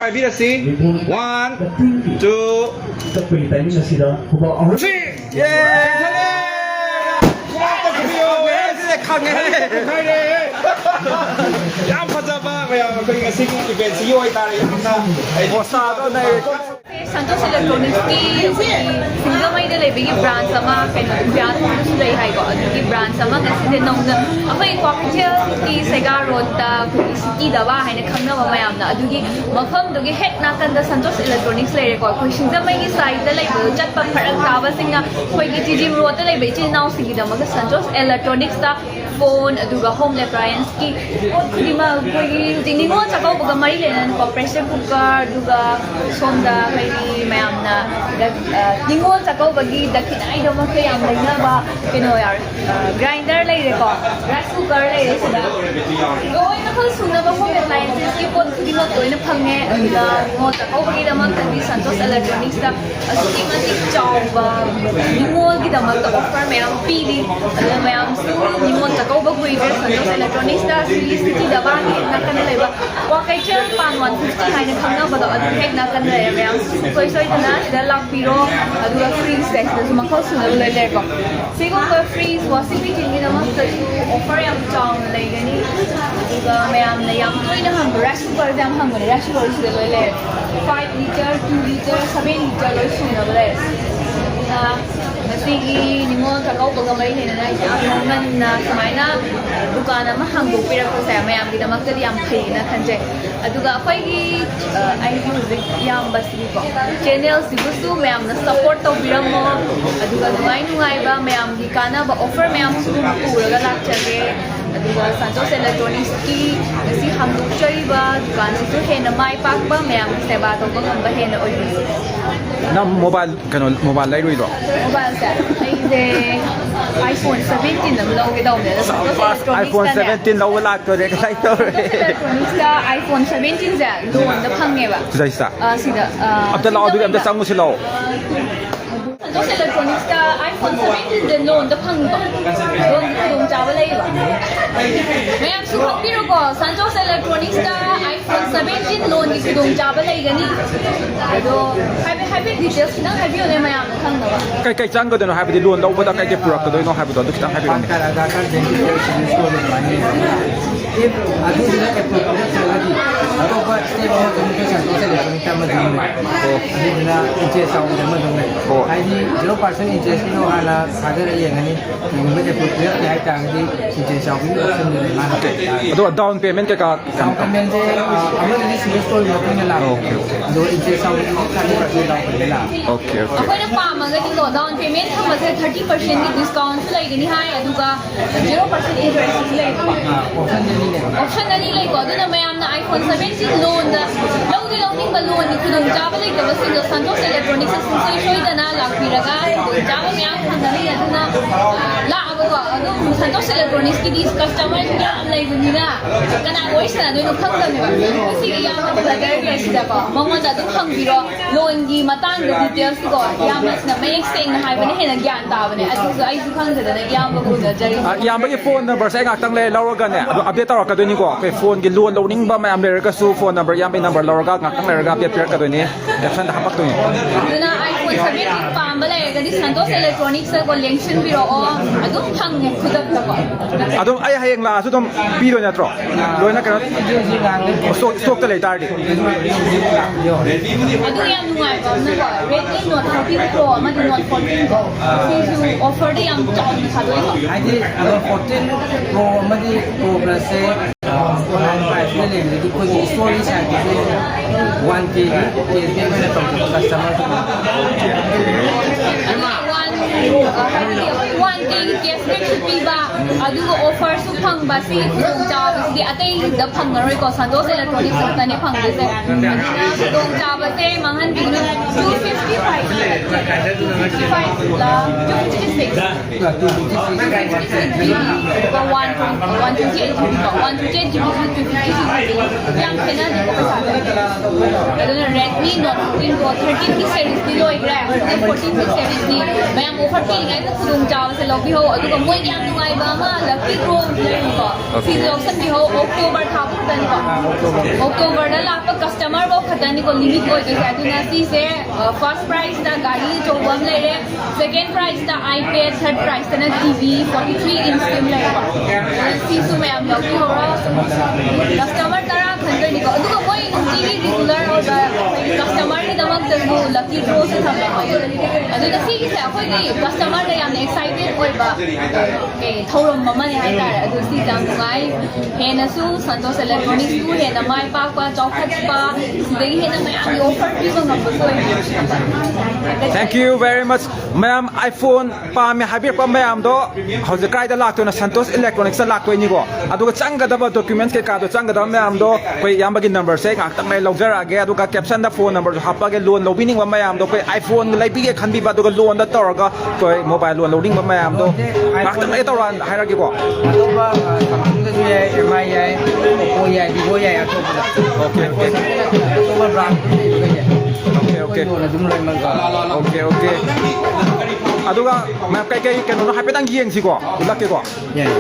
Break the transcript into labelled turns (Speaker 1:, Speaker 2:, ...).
Speaker 1: Five minutes, see? 1, 2, 3. Yeah! Yang pertama, yang sing event CEO ay tayo yung posado na
Speaker 2: Santos Electronics ki single may dala bigi brand sama kaino brand su dai hai ko agi brand sama kasi din nong apai cocktail ki Sega Road ta city da ba hai na khangna ba mayam na adugi mafam dugi head na kan da Santos Electronics le ko ko single mai ki side da lai bo chat pa pharak ta ba singa khoi ki GG Road da lai be chi naw sigi da ma Santos Electronics ta phone aduga home appliance ki khudi ma koi ding mo chakau ba mari le nan ko pressure cooker aduga somda kai mayam na ningol chakau bagi dakhin ai do ma kay am laina ba kino yar grinder lai re ko rice cooker lai re sida goi na khol suna ba home appliances ki pot khudi ma toina phange aduga mo chakau bagi da ma kan Santos Electronics ta asiki ma tik chaw ba ningol gi da ma ta offer mayam pili mayam su ningol chakau ba goi ver Santos Electronics ta city da ba ni na kan lai ba wa kai chen pan 150 hai na khangna ba da adu hek na kan lai mayam koi soi na da lak piro aduga freeze test da ma khol suna lai le ko sigo ko freeze washing machine ni na ma ta offer yam chang lai gani aduga mayam na yam toi na ham rice cooker jam ham ne rice cooker si lai le 5 liter 2 liter 7 liter loi suna ba le Masigi ningon chakau baga mari ne na ya man na samai na dukan ma hangbu pira ko sa mayam di namak di am phei na khanje aduga apai gi ai music yam basri ko channel sibusu mayam na support to biramo aduga nungai ba mayam gi kana ba offer mayam su pura lak chage aduga Santos Electronics ki si hangbu chai ba dukan su he na mai pak ba mayam seba to ba ngam ba he na oi
Speaker 1: na mobile lai ro
Speaker 2: mobile I iPhone 17 nam lo ke daw ne
Speaker 1: iPhone 17 lo la ko de kai to
Speaker 2: Electronics ka iPhone 17 ja loan da phang nge ba
Speaker 1: sai sa
Speaker 2: sida
Speaker 1: abda la adu abda sangu si lo
Speaker 2: Santos Electronics ka iPhone 17 de loan da phang ba loan ki dong ja ba lai ba mayam su khang pi ro ko Santos Electronics ka iPhone 17 loan ki dong ja ba lai gani ado happy details na happy ne mayam khang na ba
Speaker 1: kai chang ko de no happy di loan lo ba da kai ke pura ko do no happy do kita happy
Speaker 3: Pan card, Aadhaar card, banking details, store money. If adu sila appropriate sila lagi, atau apa step awak communication tu saya lakukan kita macam ni. Adu sila interest awak macam mana? Ini 0% interest ni orang nak agar yang ni, yang macam appropriate dia akan di interest awak ni option ni mana?
Speaker 1: do down payment ke ka
Speaker 3: Down payment je, amal ini sila store makin ni lah. Do interest awak ni kali berapa down payment lah.
Speaker 1: okay
Speaker 2: akwai na pama ga di down payment thama se 30% ki discount su lai gani hai aduga 0% interest su lai ko
Speaker 3: Option je ni le.
Speaker 2: option na ni lai ko aduna mayam na iPhone 17 loan da loading ba loan ni kudong jaba lai ka basin da Santos Electronics sun soi soi da na lakpi raga jaba mayam khanda ni aduna la abawa adu Santos Electronics ki dis customer ya lai gani na kana voice na do no khangda me ba si ya ma da ga ga si da ko mongwa da du khang biro loan gi matang da details ko ya ma na mai extend na hai ba ni he na gyan ta ba ne adu so ai du khang da na ya ba ko da jari
Speaker 1: yam ba phone number sai ngak tang le lo ga ne adu update tar ka do ni ko ke phone gi loan lo ning ba ma am le ka su phone number yam ba number lo ga ngak tang le ga update ka do ni option da hapak to ni
Speaker 2: aduna iPhone 17 pamba lai ga di Santos Electronics ko lension biro o adu phang ne khudak ta ko
Speaker 1: adu ai hayeng la su dom pi do na tro lo na ka stock ta le tar di
Speaker 2: adu yam nuai ba na ko Redmi Note 14 Pro ma di Note 14 Pro si offer de yam chon na do ko
Speaker 3: Jadi kalau 14 Pro madi Pro Plus se 9 ni lagi tu kau storage ada 1 KB dia mana tahu customer tu.
Speaker 2: one day cashback should ba adugo offer su phang ba si dong cha ba si atai da phang ngaroi ko Santos Electronics ta ne phang de se dong cha ba se manghan bi 255 la 256 ko 128 GB yang kena ni ko sa aduna Redmi Note 14 Pro 13 की series ni loi gra 14 की series ni ꯃꯌꯥꯝ offer ꯄꯤꯔꯤꯉꯩꯗ ꯈꯨꯗꯣꯡꯆꯥꯕꯁꯦ ꯂꯧꯕꯤꯍꯧ ꯑꯗꯨꯒ ꯃꯣꯏꯒꯤ ꯌꯥꯝ ꯅꯨꯡꯉꯥꯏꯕ ꯑꯃ ꯂꯛꯀꯤ ꯗ꯭ꯔꯣ ꯂꯩꯀꯣ ꯁꯤꯁꯨ ꯂꯧꯁꯟꯕꯤꯍꯧ ꯑꯣꯛꯇꯣꯕꯔ ꯊꯥ ꯈꯛꯇꯅꯤꯀꯣ ꯑꯣꯛꯇꯣꯕꯔꯗ ꯂꯥꯛꯄ ꯀꯁꯇꯃꯔ ꯐꯥꯎ ꯈꯛꯇꯅꯤꯀꯣ ꯂꯤꯃꯤꯠ ꯑꯣꯏꯗꯣꯏꯁꯦ ꯑꯗꯨꯅ ꯁꯤꯁꯦ ꯐꯥꯔꯁ ꯄ꯭ꯔꯥꯏꯖꯇ ꯒꯥꯔꯤ ꯑꯆꯧꯕ ꯑꯃ ꯂꯩꯔꯦ ꯁꯦꯀꯦꯟ ꯄ꯭ꯔꯥꯏꯖꯇ iPad ꯊꯔd ꯄ꯭ꯔꯥꯏꯖꯇꯅ TV 43 inch ꯁꯤꯝ ꯂꯩꯔꯦꯀꯣ ꯁꯤꯁꯨ ꯃꯌꯥꯝ ꯂꯧꯕꯤꯍꯧꯔꯣ ꯀꯁꯇꯃꯔ ꯇꯔꯥ ꯈꯟꯗꯣꯏꯅꯤꯀꯣ ꯑꯗꯨꯒ ꯃꯣꯏ ꯅꯨꯡꯇꯤꯒꯤ ꯔꯤꯒꯨꯂꯔ ꯑꯣꯏꯕ ꯀꯁꯇꯃꯔꯒꯤꯗꯃꯛꯇꯁꯨ ꯂꯛꯀꯤ ꯗ꯭ꯔꯣꯁꯨ ꯊꯝꯃꯦꯀꯣ ꯑꯗꯨꯅ ꯁꯤꯒꯤꯁꯦ ꯑꯩꯈꯣꯏꯒꯤ ꯀꯁꯇꯃꯔꯗ ꯌꯥꯝꯅ ꯑꯦꯛꯁꯥꯏꯇꯦड ꯑꯣꯏꯕ ꯊꯧꯔꯝ ꯑꯃꯅꯦ ꯍꯥꯏꯇꯥꯔꯦ ꯑꯗꯨ ꯁꯤꯁꯦ ꯌꯥꯝ ꯅꯨꯡꯉꯥꯏ ꯍꯦꯟꯅꯁꯨ ꯁꯟꯇꯣꯁ ꯏꯂꯦꯛꯇ꯭ꯔꯣꯅꯤꯛꯁꯄꯨ ꯍꯦꯟꯅ ꯃꯥꯏ ꯄꯥꯛꯄ ꯆꯥꯎꯈꯠꯄ ꯁꯤꯗꯒꯤ ꯍꯦꯟꯅ ꯃꯌꯥꯝꯒꯤ ꯑꯣꯐꯔ ꯄꯤꯕ ꯉꯝꯕꯁꯨ ꯑꯣꯏ
Speaker 1: Thank you very much. Ma'am, iPhone pame habirpa ma'am do hauze kai da lakto na Santos Electronics da lakto ni go. Aduga changadaba documents ke ka do changadaba ma'am do koi yamba gi number se ngak tak mai lojara ge aduga caption da phone number happa ge loan lobining ba ma'am do koi iPhone lai bi ge khan bi ba do loan da toraga koi mobile loan loading ba ma'am do ngak tak mai toran hairagi go.
Speaker 3: ꯑꯇꯣꯞꯄ ꯁꯥꯝꯁꯨꯡꯗꯁꯨ ꯌꯥꯏ MI ꯌꯥꯏ OPPO ꯌꯥꯏ VIVO ꯌꯥꯏ ꯑꯇꯣꯞꯄꯗ ꯑꯇꯣꯞꯄ brand
Speaker 1: Okay.
Speaker 3: ꯌꯣꯟ ꯑꯗꯨꯝ ꯂꯣꯏꯅꯃꯛ
Speaker 1: Okay. Aduga ma'am kai kai keno no hapetan gi yeng si go. Ulak ke go.
Speaker 3: ꯌꯥꯏ